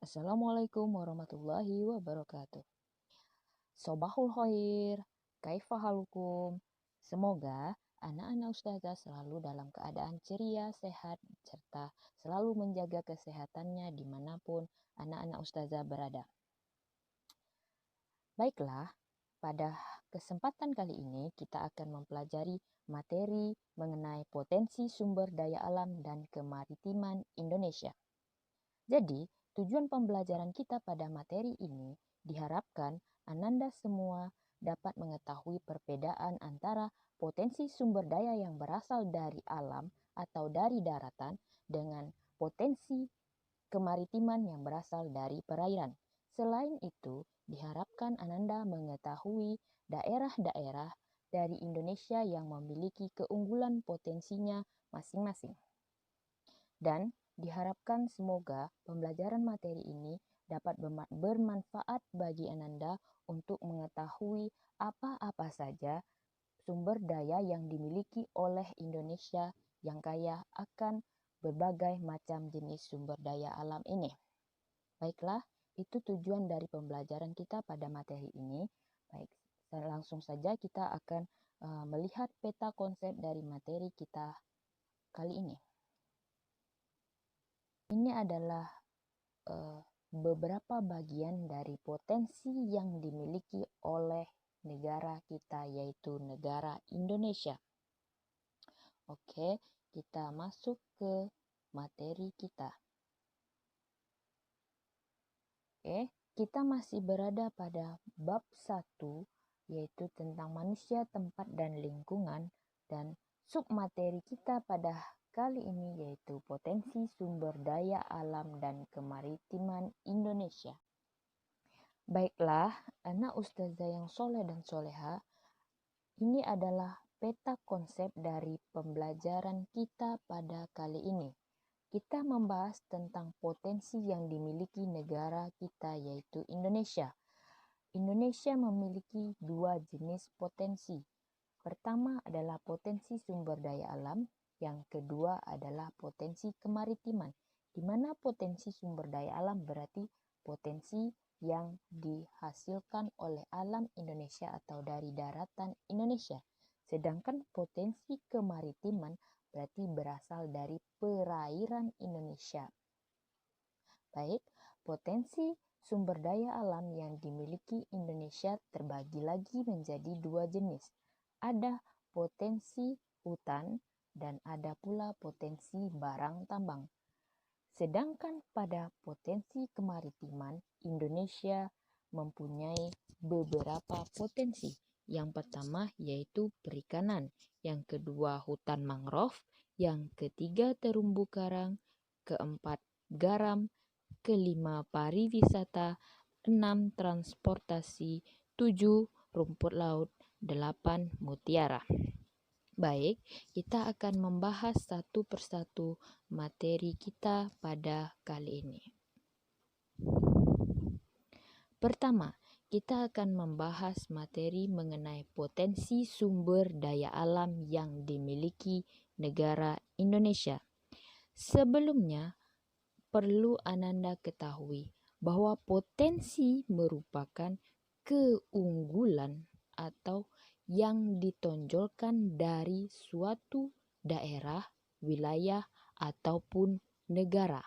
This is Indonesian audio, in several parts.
Assalamualaikum warahmatullahi wabarakatuh. Sobahul khair, kaifa halukum? Semoga anak-anak ustazah selalu dalam keadaan ceria, sehat, serta selalu menjaga kesehatannya dimanapun anak-anak ustazah berada. Baiklah, pada kesempatan kali ini kita akan mempelajari materi mengenai potensi sumber daya alam dan kemaritiman Indonesia. Jadi, tujuan pembelajaran kita pada materi ini diharapkan Ananda semua dapat mengetahui perbedaan antara potensi sumber daya yang berasal dari alam atau dari daratan dengan potensi kemaritiman yang berasal dari perairan. Selain itu, diharapkan Ananda mengetahui daerah-daerah dari Indonesia yang memiliki keunggulan potensinya masing-masing. Dan diharapkan semoga pembelajaran materi ini dapat bermanfaat bagi Ananda untuk mengetahui apa-apa saja sumber daya yang dimiliki oleh Indonesia yang kaya akan berbagai macam jenis sumber daya alam ini. Baiklah, itu tujuan dari pembelajaran kita pada materi ini. Baik, langsung saja kita akan melihat peta konsep dari materi kita kali ini. Ini adalah beberapa bagian dari potensi yang dimiliki oleh negara kita, yaitu negara Indonesia. Oke, kita masuk ke materi kita. Oke, kita masih berada pada bab 1, yaitu tentang manusia, tempat, dan lingkungan, dan submateri kita pada kali ini yaitu potensi sumber daya alam dan kemaritiman Indonesia. Baiklah, anak ustazah yang soleh dan soleha, ini adalah peta konsep dari pembelajaran kita pada kali ini. Kita membahas tentang potensi yang dimiliki negara kita yaitu Indonesia. Indonesia memiliki dua jenis potensi. Pertama adalah potensi sumber daya alam, yang kedua adalah potensi kemaritiman. Di mana potensi sumber daya alam berarti potensi yang dihasilkan oleh alam Indonesia atau dari daratan Indonesia. Sedangkan potensi kemaritiman berarti berasal dari perairan Indonesia. Baik, potensi sumber daya alam yang dimiliki Indonesia terbagi lagi menjadi dua jenis. Ada potensi hutan dan ada pula potensi barang tambang. Sedangkan pada potensi kemaritiman, Indonesia mempunyai beberapa potensi. Yang pertama yaitu perikanan, yang kedua hutan mangrove, yang ketiga terumbu karang, keempat garam, kelima pariwisata, 6 transportasi, 7 rumput laut, 8 mutiara. Baik, kita akan membahas satu persatu materi kita pada kali ini. Pertama, kita akan membahas materi mengenai potensi sumber daya alam yang dimiliki negara Indonesia. Sebelumnya, perlu Ananda ketahui bahwa potensi merupakan keunggulan atau yang ditonjolkan dari suatu daerah, wilayah, ataupun negara.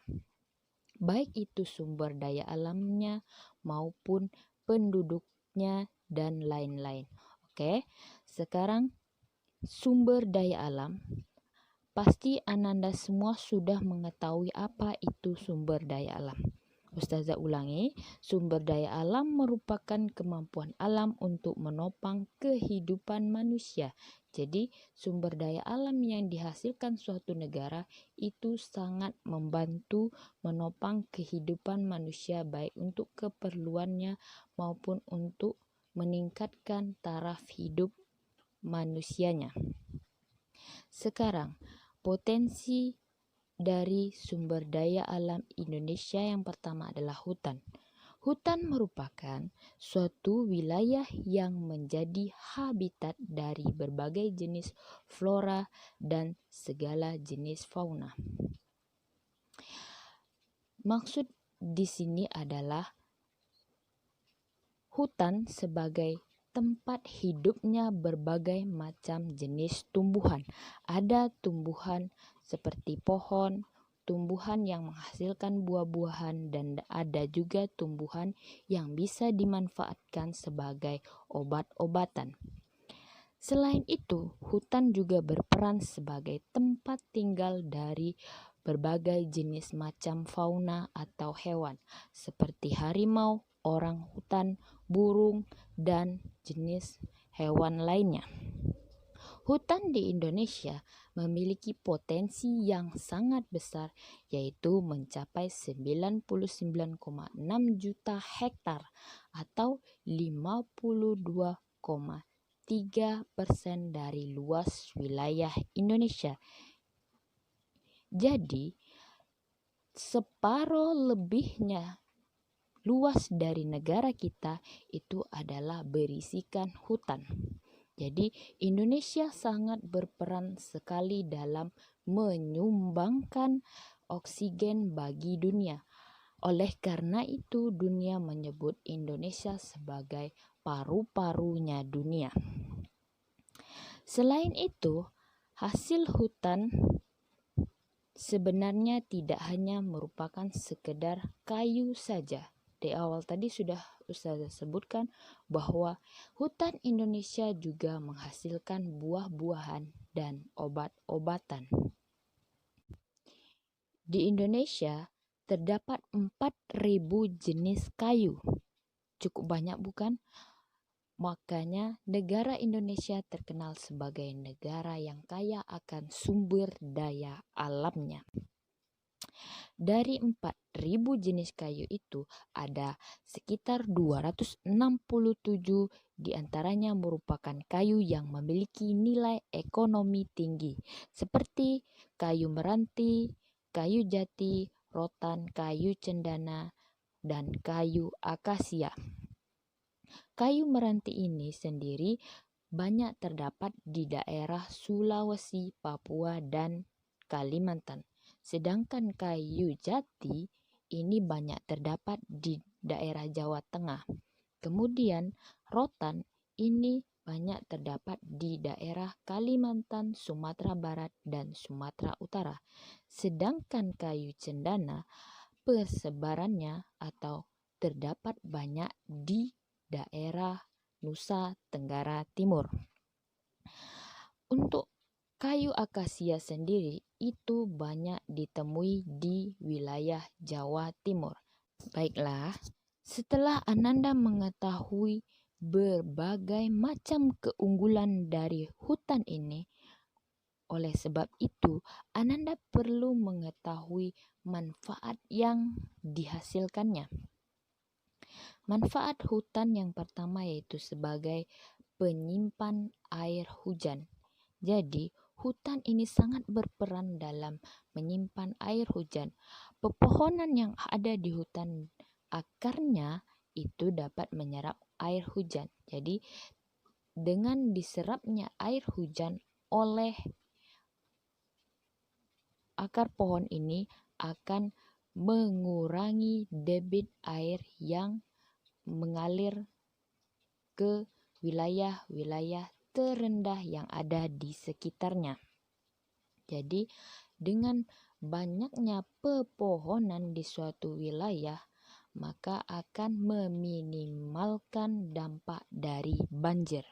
Baik itu sumber daya alamnya maupun penduduknya dan lain-lain. Oke, sekarang sumber daya alam. Pasti Ananda semua sudah mengetahui apa itu sumber daya alam. Ustazah ulangi, sumber daya alam merupakan kemampuan alam untuk menopang kehidupan manusia. Jadi, sumber daya alam yang dihasilkan suatu negara itu sangat membantu menopang kehidupan manusia baik untuk keperluannya maupun untuk meningkatkan taraf hidup manusianya. Sekarang, potensi dari sumber daya alam Indonesia yang pertama adalah hutan. Hutan merupakan suatu wilayah yang menjadi habitat dari berbagai jenis flora dan segala jenis fauna. Maksud di sini adalah hutan sebagai tempat hidupnya berbagai macam jenis tumbuhan. Ada tumbuhan seperti pohon, tumbuhan yang menghasilkan buah-buahan, dan ada juga tumbuhan yang bisa dimanfaatkan sebagai obat-obatan. Selain itu, hutan juga berperan sebagai tempat tinggal dari berbagai jenis macam fauna atau hewan, seperti harimau, orang hutan, burung, dan jenis hewan lainnya. Hutan di Indonesia memiliki potensi yang sangat besar, yaitu mencapai 99,6 juta hektar atau 52,3% dari luas wilayah Indonesia. Jadi, separuh lebihnya luas dari negara kita itu adalah berisikan hutan. Jadi Indonesia sangat berperan sekali dalam menyumbangkan oksigen bagi dunia. Oleh karena itu dunia menyebut Indonesia sebagai paru-parunya dunia. Selain itu, hasil hutan sebenarnya tidak hanya merupakan sekedar kayu saja. Di awal tadi sudah Ustazah sebutkan bahwa hutan Indonesia juga menghasilkan buah-buahan dan obat-obatan. Di Indonesia terdapat 4.000 jenis kayu. Cukup banyak bukan? Makanya negara Indonesia terkenal sebagai negara yang kaya akan sumber daya alamnya. Dari 4.000 jenis kayu itu ada sekitar 267 diantaranya merupakan kayu yang memiliki nilai ekonomi tinggi seperti kayu meranti, kayu jati, rotan, kayu cendana, dan kayu akasia. Kayu meranti ini sendiri banyak terdapat di daerah Sulawesi, Papua, dan Kalimantan. Sedangkan kayu jati ini banyak terdapat di daerah Jawa Tengah. Kemudian rotan ini banyak terdapat di daerah Kalimantan, Sumatera Barat, dan Sumatera Utara. Sedangkan kayu cendana persebarannya atau terdapat banyak di daerah Nusa Tenggara Timur. Untuk kayu akasia sendiri itu banyak ditemui di wilayah Jawa Timur. Baiklah, setelah Ananda mengetahui berbagai macam keunggulan dari hutan ini, oleh sebab itu Ananda perlu mengetahui manfaat yang dihasilkannya. Manfaat hutan yang pertama yaitu sebagai penyimpan air hujan. Jadi, hutan ini sangat berperan dalam menyimpan air hujan. Pepohonan yang ada di hutan akarnya itu dapat menyerap air hujan. Jadi, dengan diserapnya air hujan oleh akar pohon ini akan mengurangi debit air yang mengalir ke wilayah-wilayah terendah yang ada di sekitarnya. Jadi dengan banyaknya pepohonan di suatu wilayah, maka akan meminimalkan dampak dari banjir.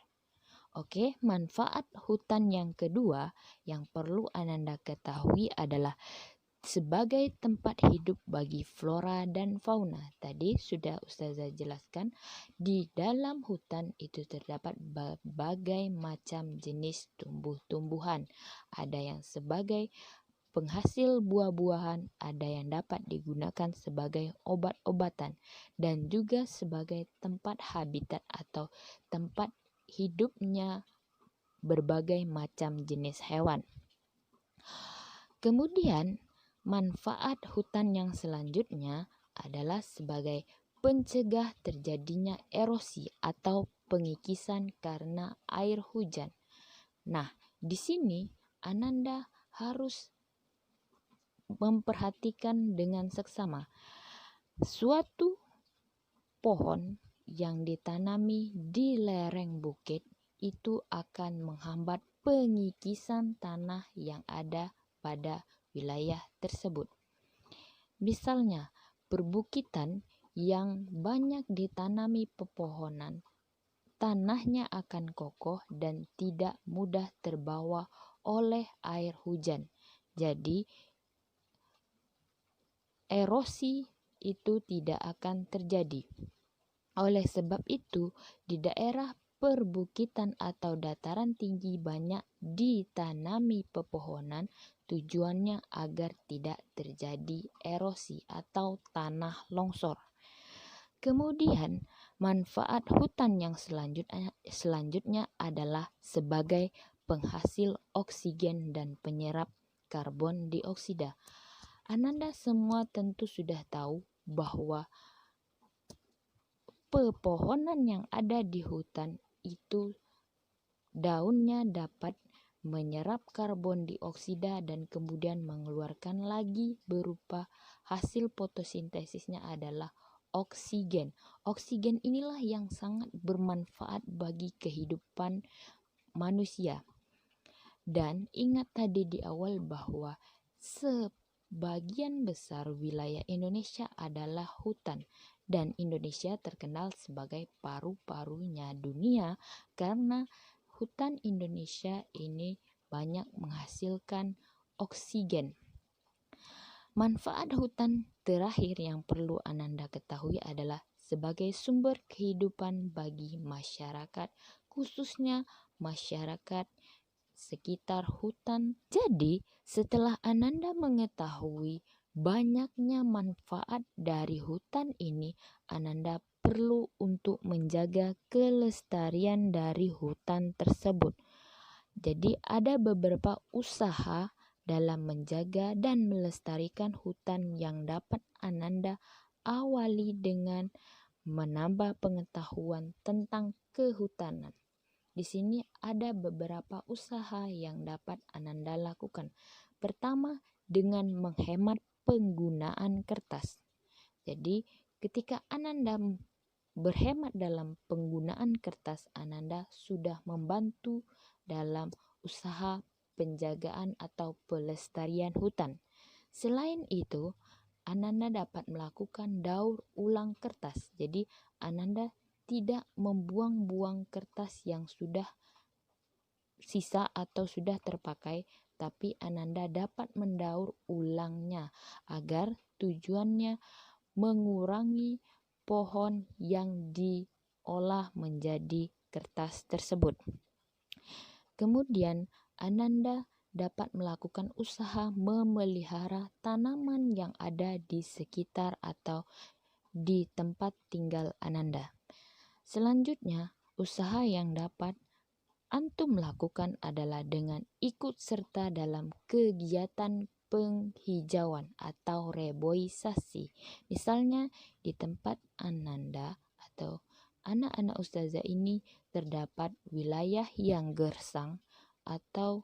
Oke, manfaat hutan yang kedua yang perlu Ananda ketahui adalah sebagai tempat hidup bagi flora dan fauna. Tadi sudah Ustazah jelaskan, di dalam hutan itu terdapat berbagai macam jenis tumbuh-tumbuhan. Ada yang sebagai penghasil buah-buahan, ada yang dapat digunakan sebagai obat-obatan, dan juga sebagai tempat habitat atau tempat hidupnya berbagai macam jenis hewan. Kemudian manfaat hutan yang selanjutnya adalah sebagai pencegah terjadinya erosi atau pengikisan karena air hujan. Nah, di sini Ananda harus memperhatikan dengan seksama. Suatu pohon yang ditanami di lereng bukit itu akan menghambat pengikisan tanah yang ada pada wilayah tersebut. Misalnya, perbukitan yang banyak ditanami pepohonan, tanahnya akan kokoh dan tidak mudah terbawa oleh air hujan. Jadi, erosi itu tidak akan terjadi. Oleh sebab itu, di daerah perbukitan atau dataran tinggi banyak ditanami pepohonan, tujuannya agar tidak terjadi erosi atau tanah longsor. Kemudian, manfaat hutan yang selanjutnya adalah sebagai penghasil oksigen dan penyerap karbon dioksida. Ananda semua tentu sudah tahu bahwa pepohonan yang ada di hutan itu daunnya dapat menyerap karbon dioksida dan kemudian mengeluarkan lagi berupa hasil fotosintesisnya adalah oksigen. Oksigen inilah yang sangat bermanfaat bagi kehidupan manusia. Dan ingat tadi di awal bahwa sebagian besar wilayah Indonesia adalah hutan. Dan Indonesia terkenal sebagai paru-parunya dunia karena hutan Indonesia ini banyak menghasilkan oksigen. Manfaat hutan terakhir yang perlu Ananda ketahui adalah sebagai sumber kehidupan bagi masyarakat, khususnya masyarakat sekitar hutan. Jadi, setelah Ananda mengetahui banyaknya manfaat dari hutan ini, Ananda perlu untuk menjaga kelestarian dari hutan tersebut. Jadi ada beberapa usaha dalam menjaga dan melestarikan hutan yang dapat Ananda awali dengan menambah pengetahuan tentang kehutanan. Di sini ada beberapa usaha yang dapat Ananda lakukan. Pertama, dengan menghemat penggunaan kertas. Jadi, ketika Ananda berhemat dalam penggunaan kertas, Ananda sudah membantu dalam usaha penjagaan atau pelestarian hutan. Selain itu, Ananda dapat melakukan daur ulang kertas. Jadi, Ananda tidak membuang-buang kertas yang sudah sisa atau sudah terpakai, tapi Ananda dapat mendaur ulangnya agar tujuannya mengurangi pohon yang diolah menjadi kertas tersebut. Kemudian Ananda dapat melakukan usaha memelihara tanaman yang ada di sekitar atau di tempat tinggal Ananda. Selanjutnya, usaha yang dapat antum lakukan adalah dengan ikut serta dalam kegiatan penghijauan atau reboisasi. Misalnya di tempat Ananda atau anak-anak ustazah ini terdapat wilayah yang gersang atau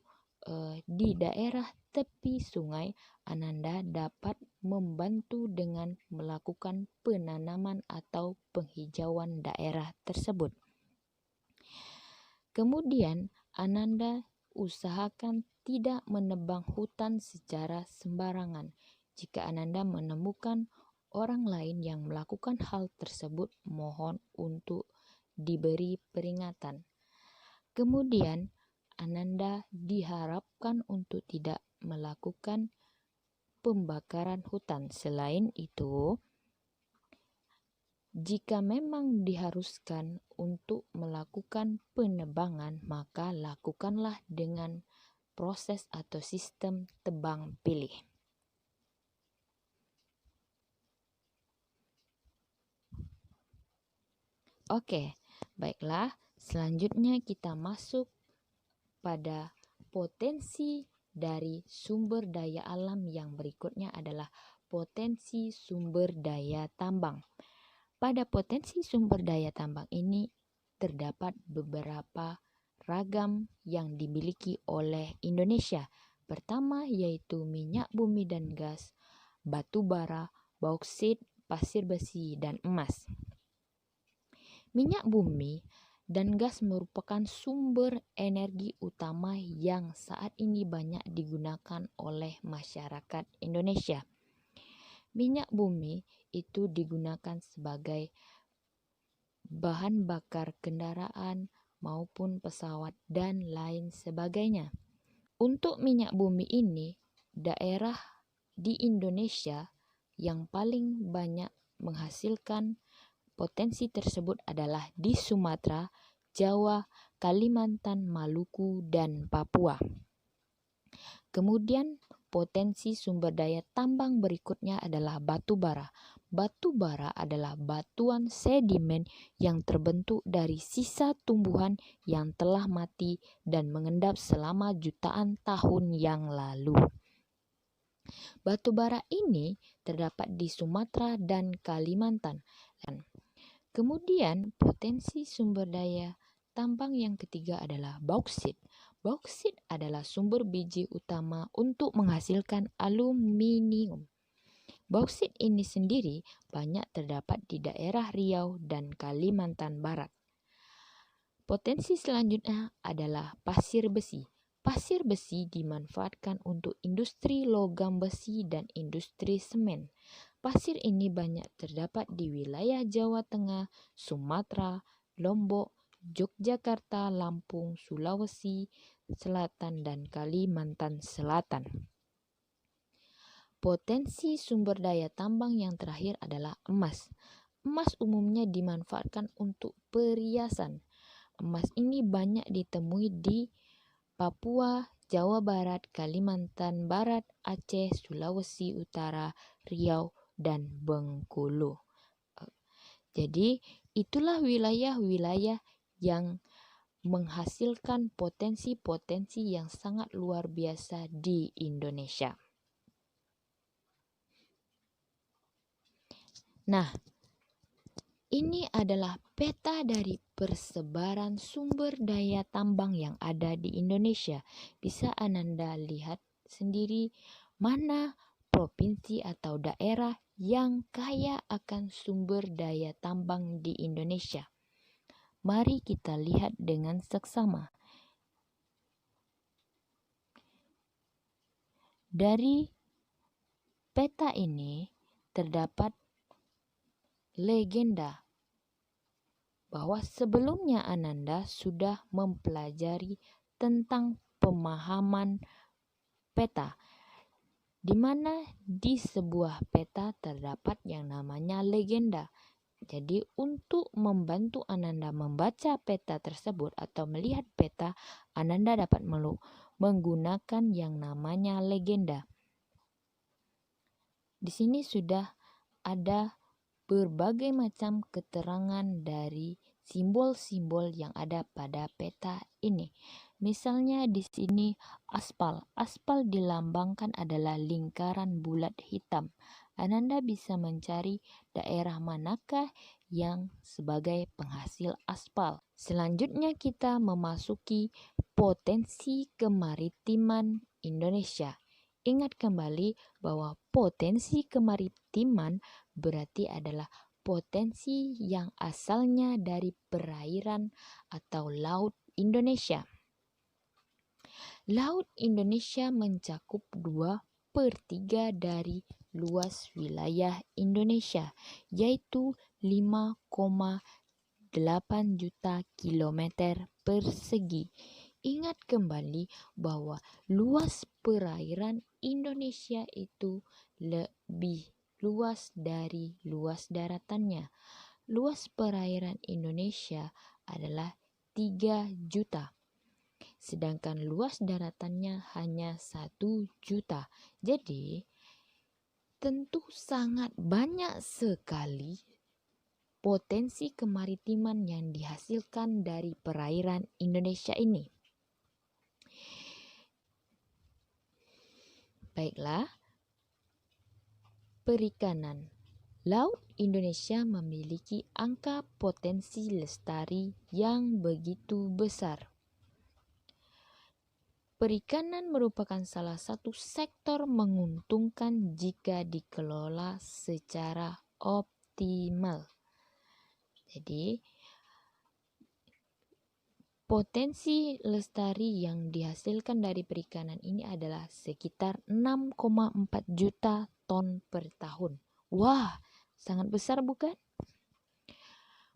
di daerah tepi sungai, Ananda dapat membantu dengan melakukan penanaman atau penghijauan daerah tersebut. Kemudian Ananda usahakan tidak menebang hutan secara sembarangan. Jika Ananda menemukan orang lain yang melakukan hal tersebut, mohon untuk diberi peringatan. Kemudian Ananda diharapkan untuk tidak melakukan pembakaran hutan. Selain itu, jika memang diharuskan untuk melakukan penebangan, maka lakukanlah dengan proses atau sistem tebang pilih. Oke, baiklah. Selanjutnya kita masuk pada potensi dari sumber daya alam yang berikutnya adalah potensi sumber daya tambang. Pada potensi sumber daya tambang ini terdapat beberapa ragam yang dimiliki oleh Indonesia. Pertama yaitu minyak bumi dan gas, batu bara, bauksit, pasir besi, dan emas. Minyak bumi dan gas merupakan sumber energi utama yang saat ini banyak digunakan oleh masyarakat Indonesia. Minyak bumi itu digunakan sebagai bahan bakar kendaraan maupun pesawat dan lain sebagainya. Untuk minyak bumi ini, daerah di Indonesia yang paling banyak menghasilkan potensi tersebut adalah di Sumatera, Jawa, Kalimantan, Maluku, dan Papua. Kemudian potensi sumber daya tambang berikutnya adalah batu bara. Batu bara adalah batuan sedimen yang terbentuk dari sisa tumbuhan yang telah mati dan mengendap selama jutaan tahun yang lalu. Batu bara ini terdapat di Sumatera dan Kalimantan. Kemudian potensi sumber daya tambang yang ketiga adalah bauksit. Bauksit adalah sumber biji utama untuk menghasilkan aluminium. Bauksit ini sendiri banyak terdapat di daerah Riau dan Kalimantan Barat. Potensi selanjutnya adalah pasir besi. Pasir besi dimanfaatkan untuk industri logam besi dan industri semen. Pasir ini banyak terdapat di wilayah Jawa Tengah, Sumatera, Lombok, Yogyakarta, Lampung, Sulawesi Selatan, dan Kalimantan Selatan. Potensi sumber daya tambang yang terakhir adalah emas. Emas umumnya dimanfaatkan untuk perhiasan. Emas ini banyak ditemui di Papua, Jawa Barat, Kalimantan Barat, Aceh, Sulawesi Utara, Riau, dan Bengkulu. Jadi itulah wilayah-wilayah yang menghasilkan potensi-potensi yang sangat luar biasa di Indonesia. Nah, ini adalah peta dari persebaran sumber daya tambang yang ada di Indonesia. Bisa Ananda lihat sendiri mana provinsi atau daerah yang kaya akan sumber daya tambang di Indonesia. Mari kita lihat dengan seksama. Dari peta ini terdapat legenda bahwa sebelumnya Ananda sudah mempelajari tentang pemahaman peta, di mana di sebuah peta terdapat yang namanya legenda. Jadi untuk membantu Ananda membaca peta tersebut atau melihat peta, Ananda dapat menggunakan yang namanya legenda. Di sini sudah ada berbagai macam keterangan dari simbol-simbol yang ada pada peta ini. Misalnya di sini aspal. Aspal dilambangkan adalah lingkaran bulat hitam. Ananda bisa mencari daerah manakah yang sebagai penghasil aspal. Selanjutnya kita memasuki potensi kemaritiman Indonesia. Ingat kembali bahwa potensi kemaritiman berarti adalah potensi yang asalnya dari perairan atau laut Indonesia. Laut Indonesia mencakup 2/3 dari luas wilayah Indonesia, yaitu 5,8 juta kilometer persegi. Ingat kembali bahwa luas perairan Indonesia itu lebih luas dari luas daratannya. Luas perairan Indonesia adalah 3 juta. Sedangkan luas daratannya hanya 1 juta. Jadi tentu sangat banyak sekali potensi kemaritiman yang dihasilkan dari perairan Indonesia ini. Baiklah, perikanan. Laut Indonesia memiliki angka potensi lestari yang begitu besar. Perikanan merupakan salah satu sektor menguntungkan jika dikelola secara optimal. Jadi, potensi lestari yang dihasilkan dari perikanan ini adalah sekitar 6,4 juta ton per tahun. Wah, sangat besar bukan?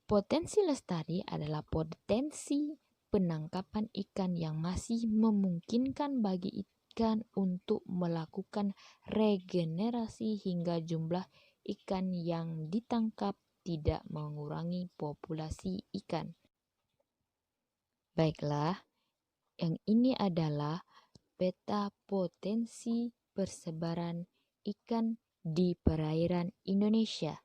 Potensi lestari adalah potensi penangkapan ikan yang masih memungkinkan bagi ikan untuk melakukan regenerasi hingga jumlah ikan yang ditangkap tidak mengurangi populasi ikan. Baiklah, yang ini adalah peta potensi persebaran ikan di perairan Indonesia.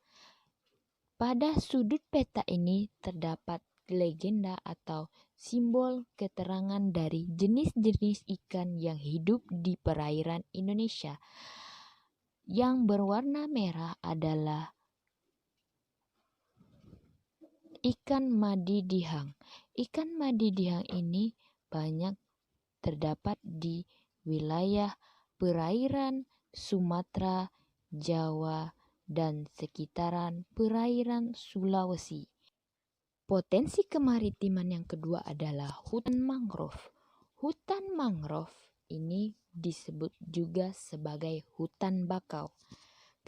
Pada sudut peta ini terdapat legenda atau simbol keterangan dari jenis-jenis ikan yang hidup di perairan Indonesia. Yang berwarna merah adalah ikan madidihang. Ikan madidihang ini banyak terdapat di wilayah perairan Sumatera, Jawa, dan sekitaran perairan Sulawesi. Potensi kemaritiman yang kedua adalah hutan mangrove. Hutan mangrove ini disebut juga sebagai hutan bakau.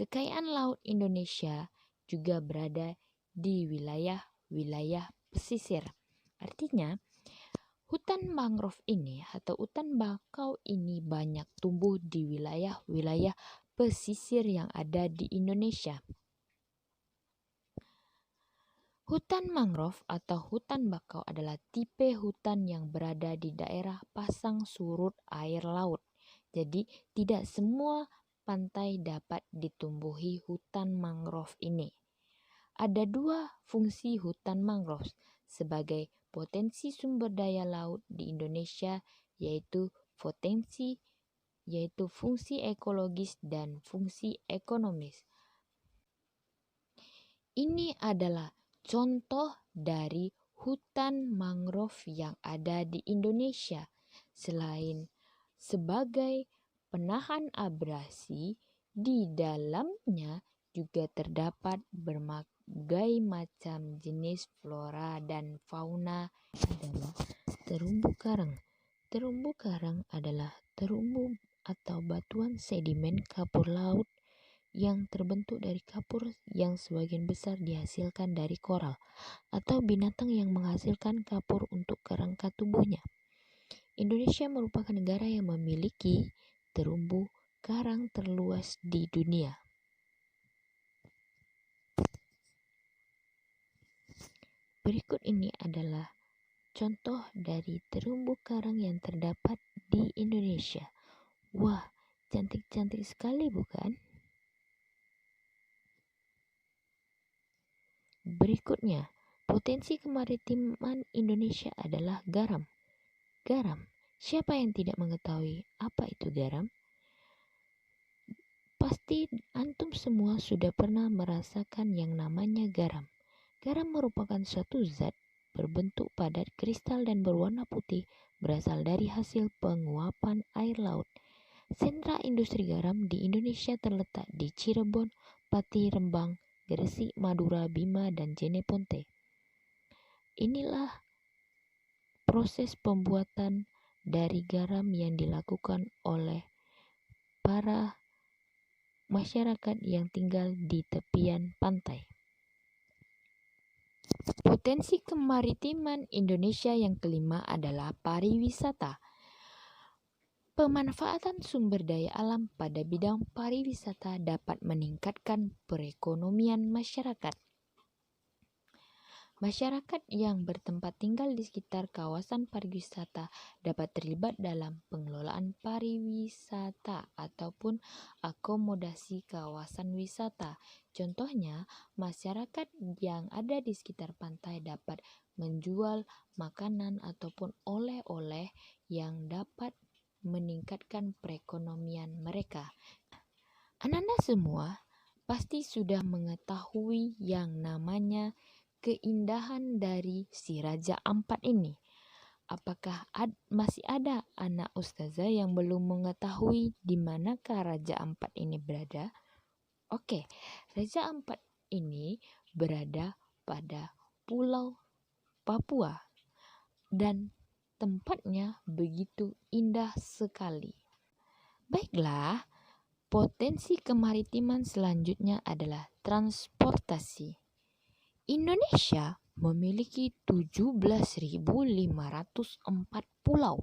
Kekayaan laut Indonesia juga berada di wilayah-wilayah pesisir. Artinya, hutan mangrove ini atau hutan bakau ini banyak tumbuh di wilayah-wilayah pesisir yang ada di Indonesia. Hutan mangrove atau hutan bakau adalah tipe hutan yang berada di daerah pasang surut air laut. Jadi, tidak semua pantai dapat ditumbuhi hutan mangrove ini. Ada dua fungsi hutan mangrove sebagai potensi sumber daya laut di Indonesia, yaitu fungsi ekologis dan fungsi ekonomis. Ini adalah contoh dari hutan mangrove yang ada di Indonesia. Selain sebagai penahan abrasi, di dalamnya juga terdapat berbagai macam jenis flora dan fauna. Adalah terumbu karang. Terumbu karang adalah terumbu atau batuan sedimen kapur laut yang terbentuk dari kapur yang sebagian besar dihasilkan dari koral atau binatang yang menghasilkan kapur untuk kerangka tubuhnya. Indonesia merupakan negara yang memiliki terumbu karang terluas di dunia. Berikut ini adalah contoh dari terumbu karang yang terdapat di Indonesia. Wah, cantik-cantik sekali bukan? Berikutnya, potensi kemaritiman Indonesia adalah garam. Garam, siapa yang tidak mengetahui apa itu garam? Pasti antum semua sudah pernah merasakan yang namanya garam. Garam merupakan suatu zat berbentuk padat kristal dan berwarna putih berasal dari hasil penguapan air laut. Sentra industri garam di Indonesia terletak di Cirebon, Pati, Rembang, Gresik, Madura, Bima, dan Jeneponto. Inilah proses pembuatan dari garam yang dilakukan oleh para masyarakat yang tinggal di tepian pantai. Potensi kemaritiman Indonesia yang kelima adalah pariwisata. Pemanfaatan sumber daya alam pada bidang pariwisata dapat meningkatkan perekonomian masyarakat. Masyarakat yang bertempat tinggal di sekitar kawasan pariwisata dapat terlibat dalam pengelolaan pariwisata ataupun akomodasi kawasan wisata. Contohnya, masyarakat yang ada di sekitar pantai dapat menjual makanan ataupun oleh-oleh yang dapat meningkatkan perekonomian mereka. Anda semua pasti sudah mengetahui yang namanya keindahan dari si Raja Ampat ini. Apakah masih ada anak ustazah yang belum mengetahui di manakah Raja Ampat ini berada? Oke, Raja Ampat ini berada pada Pulau Papua dan tempatnya begitu indah sekali. Baiklah, potensi kemaritiman selanjutnya adalah transportasi. Indonesia memiliki 17.504 pulau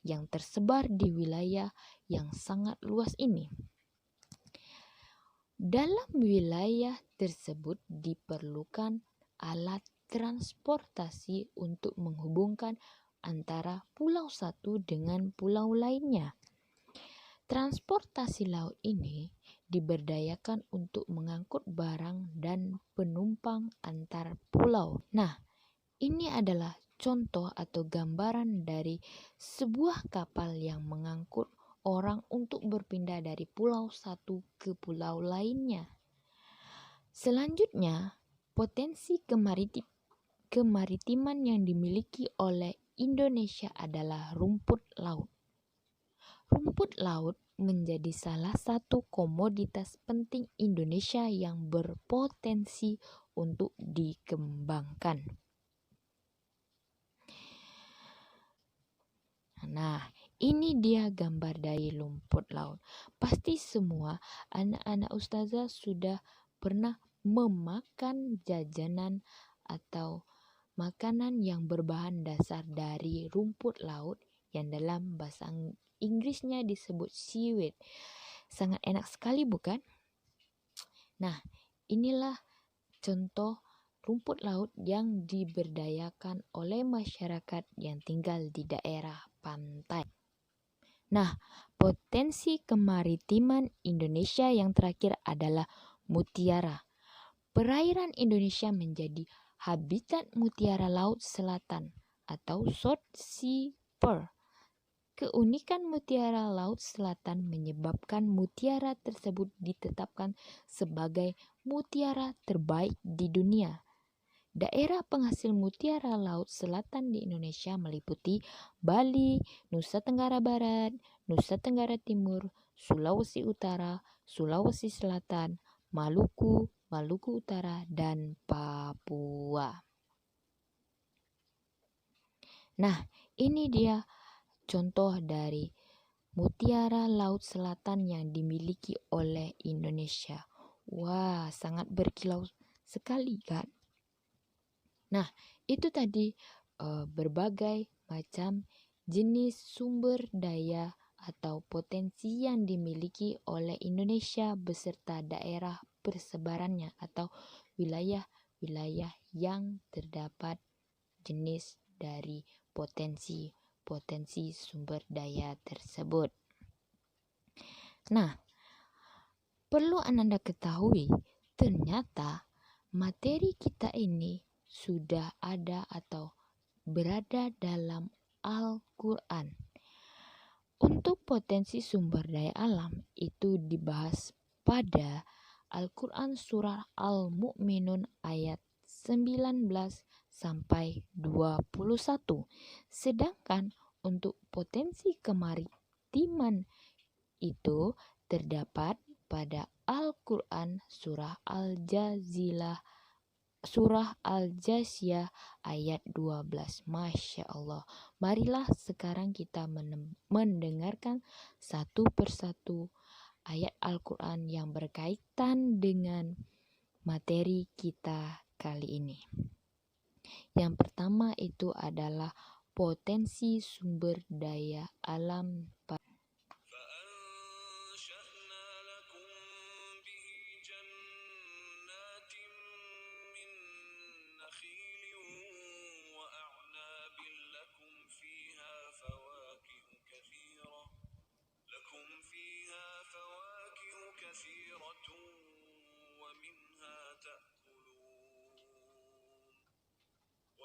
yang tersebar di wilayah yang sangat luas ini. Dalam wilayah tersebut diperlukan alat transportasi untuk menghubungkan antara pulau satu dengan pulau lainnya. Transportasi laut ini diberdayakan untuk mengangkut barang dan penumpang antar pulau. Nah, ini adalah contoh atau gambaran dari sebuah kapal yang mengangkut orang untuk berpindah dari pulau satu ke pulau lainnya. Selanjutnya, potensi kemaritiman yang dimiliki oleh Indonesia adalah rumput laut. Rumput laut menjadi salah satu komoditas penting Indonesia yang berpotensi untuk dikembangkan. Nah, ini dia gambar dari rumput laut. Pasti semua anak-anak ustazah sudah pernah memakan jajanan atau makanan yang berbahan dasar dari rumput laut yang dalam bahasa Inggrisnya disebut seaweed. Sangat enak sekali, bukan? Nah, inilah contoh rumput laut yang diberdayakan oleh masyarakat yang tinggal di daerah pantai. Nah, potensi kemaritiman Indonesia yang terakhir adalah mutiara. Perairan Indonesia menjadi habitat mutiara laut selatan atau South Sea Pearl. Keunikan mutiara laut selatan menyebabkan mutiara tersebut ditetapkan sebagai mutiara terbaik di dunia. Daerah penghasil mutiara laut selatan di Indonesia meliputi Bali, Nusa Tenggara Barat, Nusa Tenggara Timur, Sulawesi Utara, Sulawesi Selatan, Maluku, Maluku Utara, dan Papua. Nah, ini dia contoh dari mutiara laut selatan yang dimiliki oleh Indonesia. Wah, sangat berkilau sekali kan? Nah, itu tadi berbagai macam jenis sumber daya atau potensi yang dimiliki oleh Indonesia beserta daerah persebarannya atau wilayah-wilayah yang terdapat jenis dari potensi sumber daya tersebut. Nah, perlu Anda ketahui, ternyata materi kita ini sudah ada atau berada dalam Al-Quran. Untuk potensi sumber daya alam itu dibahas pada Al-Quran surah Al-Mu'minun ayat 19 sampai 21. Sedangkan untuk potensi kemaritiman itu terdapat pada Al-Quran surah Al-Jasiyah ayat 12. Masya Allah. Marilah sekarang kita mendengarkan satu persatu ayat Al-Quran yang berkaitan dengan materi kita kali ini. Yang pertama itu adalah potensi sumber daya alam.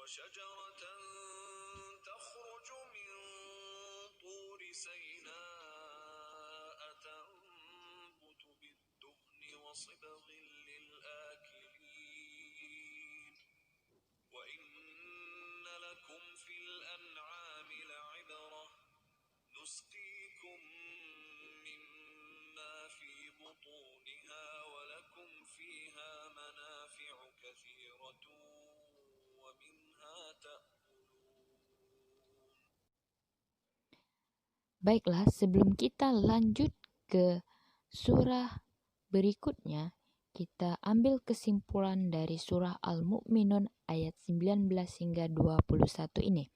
وشجرة تخرج من طور سيناء تنبت بالدهن وصبغ للآكلين وإن لكم في الأنعام لعبرة نسقيكم مما في بطونها ولكم فيها منافع Baiklah, sebelum kita lanjut ke surah berikutnya, kita ambil kesimpulan dari surah Al-Mu'minun ayat 19 hingga 21 ini.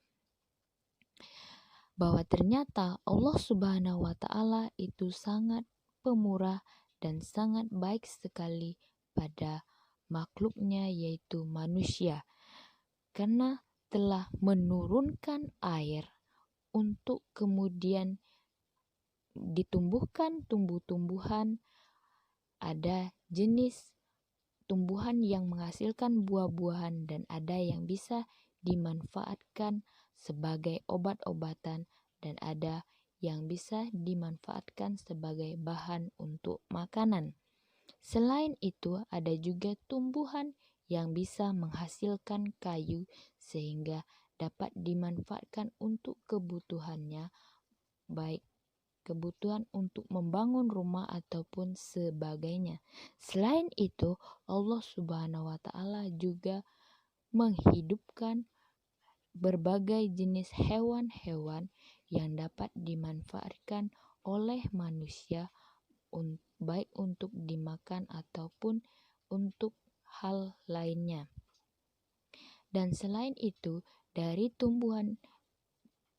Bahwa ternyata Allah Subhanahu wa Ta'ala itu sangat pemurah dan sangat baik sekali pada makhluknya, yaitu manusia, karena telah menurunkan air untuk kemudian ditumbuhkan tumbuh-tumbuhan. Ada jenis tumbuhan yang menghasilkan buah-buahan dan ada yang bisa dimanfaatkan sebagai obat-obatan dan ada yang bisa dimanfaatkan sebagai bahan untuk makanan. Selain itu, ada juga tumbuhan yang bisa menghasilkan kayu sehingga dapat dimanfaatkan untuk kebutuhannya, baik kebutuhan untuk membangun rumah ataupun sebagainya. Selain itu, Allah Subhanahu wa Ta'ala juga menghidupkan berbagai jenis hewan-hewan yang dapat dimanfaatkan oleh manusia, baik untuk dimakan ataupun untuk hal lainnya. Dan selain itu, dari tumbuhan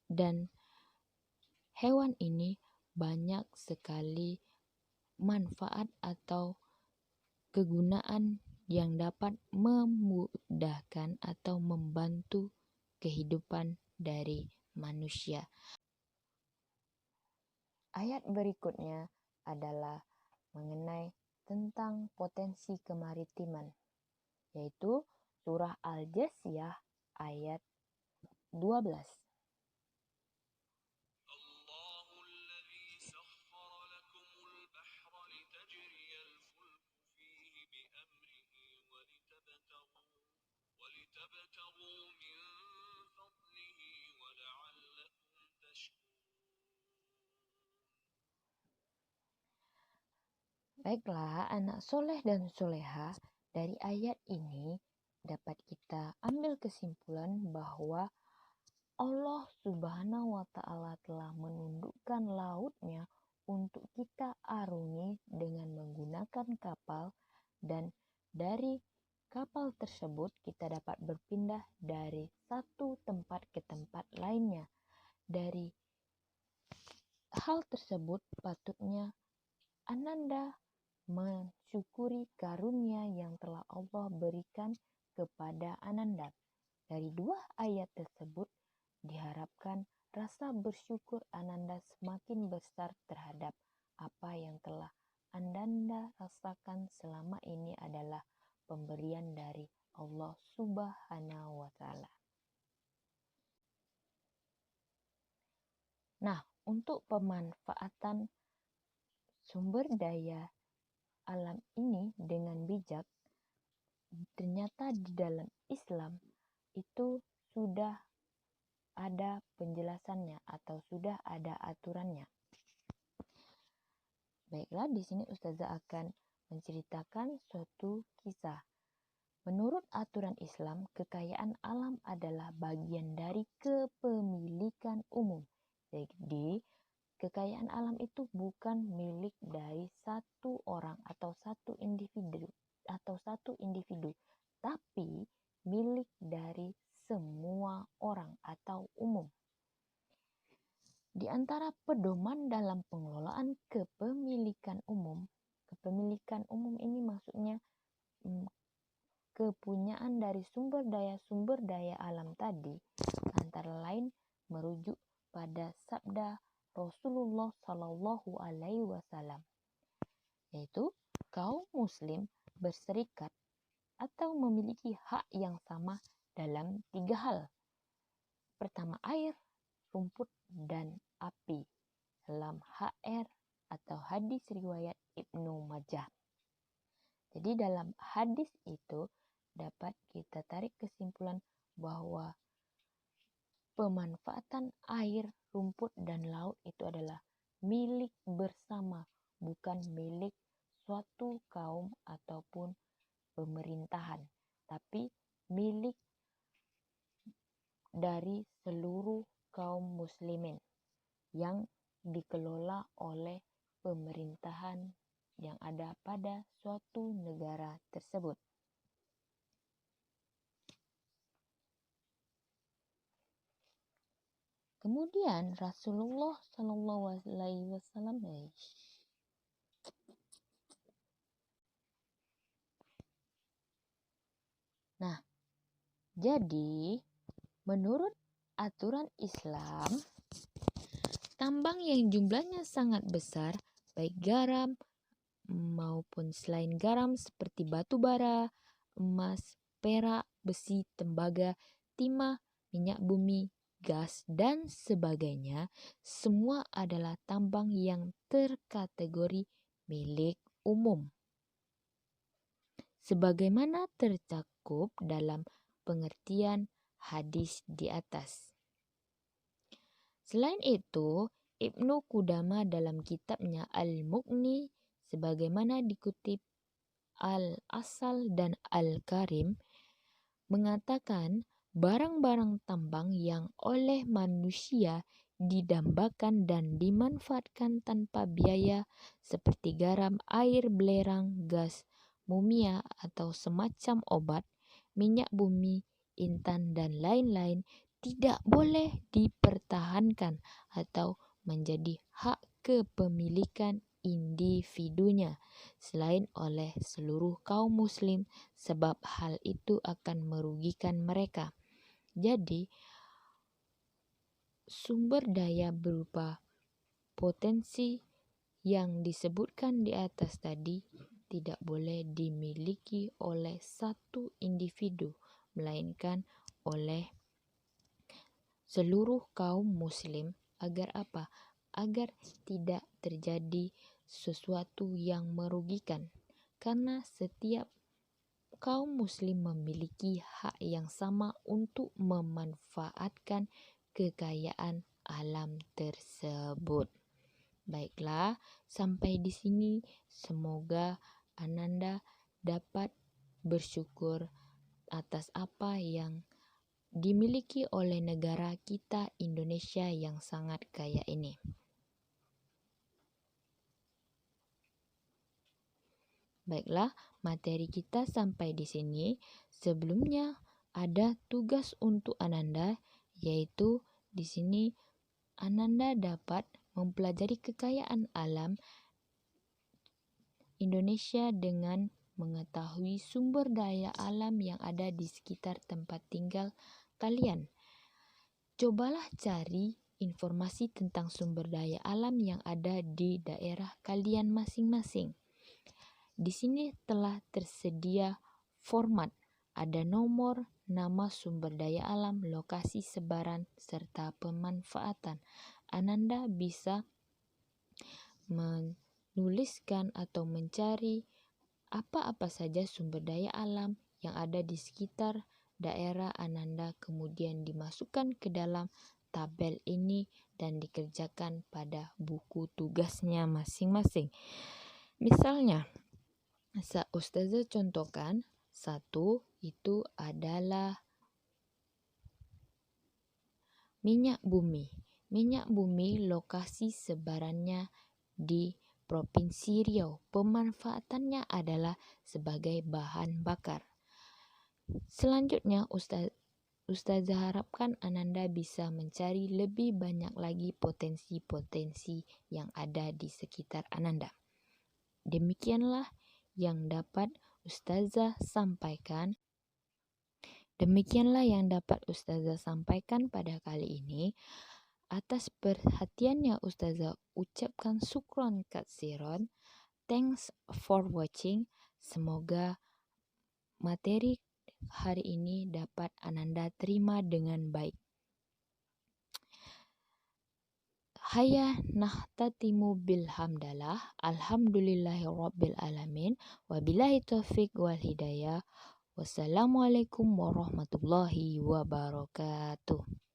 dan hewan ini banyak sekali manfaat atau kegunaan yang dapat memudahkan atau membantu kehidupan dari manusia. Ayat berikutnya adalah mengenai tentang potensi kemaritiman, yaitu surah Al-Jasiyah ayat 12. الله الذي سخر لكم البحر لتجري الفلك فيه بأمره ولتبتغوا من فضله ولعلكم تشكرون. Baiklah, anak soleh dan soleha, dari ayat ini dapat kita ambil kesimpulan bahwa Allah Subhanahu wa Ta'ala telah menundukkan lautnya untuk kita arungi dengan menggunakan kapal, dan dari kapal tersebut kita dapat berpindah dari satu tempat ke tempat lainnya. Dari hal tersebut patutnya Ananda mensyukuri karunia yang telah Allah berikan kepada Ananda. Dari dua ayat tersebut diharapkan rasa bersyukur Ananda semakin besar terhadap apa yang telah Ananda rasakan selama ini adalah pemberian dari Allah Subhanahu wa Ta'ala. Nah, untuk pemanfaatan sumber daya alam ini dengan bijak, ternyata di dalam Islam itu sudah ada penjelasannya atau sudah ada aturannya. Baiklah, di sini Ustazah akan menceritakan suatu kisah. Menurut aturan Islam, kekayaan alam adalah bagian dari kepemilikan umum. Jadi, kekayaan alam itu bukan milik dari satu orang atau satu individu, tapi milik dari semua orang atau umum. Di antara pedoman dalam pengelolaan kepemilikan umum ini maksudnya kepunyaan dari sumber daya alam tadi, antara lain merujuk pada sabda Rasulullah Shallallahu Alaihi Wasallam, yaitu kaum Muslim berserikat atau memiliki hak yang sama dalam 3 hal. Pertama, air, rumput, dan api, dalam HR atau hadis riwayat Ibnu Majah. Jadi dalam hadis itu dapat kita tarik kesimpulan bahwa pemanfaatan air, rumput, dan laut itu adalah milik bersama, bukan milik suatu kaum ataupun pemerintahan, tapi milik dari seluruh kaum muslimin yang dikelola oleh pemerintahan yang ada pada suatu negara tersebut. Kemudian Rasulullah SAW jadi menurut aturan Islam, tambang yang jumlahnya sangat besar, baik garam maupun selain garam seperti batu bara, emas, perak, besi, tembaga, timah, minyak bumi, gas, dan sebagainya, semua adalah tambang yang terkategori milik umum. Sebagaimana tercakup dalam pengertian hadis di atas. Selain itu, Ibnu Qudamah dalam kitabnya Al-Mughni sebagaimana dikutip Al-Asal dan Al-Karim mengatakan barang-barang tambang yang oleh manusia didambakan dan dimanfaatkan tanpa biaya seperti garam, air belerang, gas, mumia atau semacam obat, minyak bumi, intan, dan lain-lain tidak boleh dipertahankan atau menjadi hak kepemilikan individunya selain oleh seluruh kaum muslim, sebab hal itu akan merugikan mereka. Jadi, sumber daya berupa potensi yang disebutkan di atas tadi tidak boleh dimiliki oleh satu individu, melainkan oleh seluruh kaum muslim. Agar apa? Agar tidak terjadi sesuatu yang merugikan. Karena setiap kaum muslim memiliki hak yang sama untuk memanfaatkan kekayaan alam tersebut. Baiklah, sampai di sini semoga Ananda dapat bersyukur atas apa yang dimiliki oleh negara kita Indonesia yang sangat kaya ini. Baiklah, materi kita sampai di sini. Sebelumnya ada tugas untuk Ananda, yaitu di sini Ananda dapat mempelajari kekayaan alam Indonesia dengan mengetahui sumber daya alam yang ada di sekitar tempat tinggal kalian. Cobalah cari informasi tentang sumber daya alam yang ada di daerah kalian masing-masing. Di sini telah tersedia format, ada nomor, nama sumber daya alam, lokasi sebaran, serta pemanfaatan. Ananda bisa menuliskan atau mencari apa-apa saja sumber daya alam yang ada di sekitar daerah Ananda, kemudian dimasukkan ke dalam tabel ini dan dikerjakan pada buku tugasnya masing-masing. Misalnya, Ustazah contohkan, satu itu adalah minyak bumi. Minyak bumi lokasi sebarannya di Provinsi Riau. Pemanfaatannya adalah sebagai bahan bakar. Selanjutnya Ustazah harapkan Ananda bisa mencari lebih banyak lagi potensi-potensi yang ada di sekitar Ananda. Demikianlah yang dapat Ustazah sampaikan. Demikianlah yang dapat Ustazah sampaikan pada kali ini. Atas perhatiannya Ustazah ucapkan syukron katsiron. Thanks for watching. Semoga materi hari ini dapat Ananda terima dengan baik. Haya nahtatimu bilhamdalah. Alhamdulillahirabbil alamin. Wabillahi taufiq wal hidayah. Wassalamualaikum warahmatullahi wabarakatuh.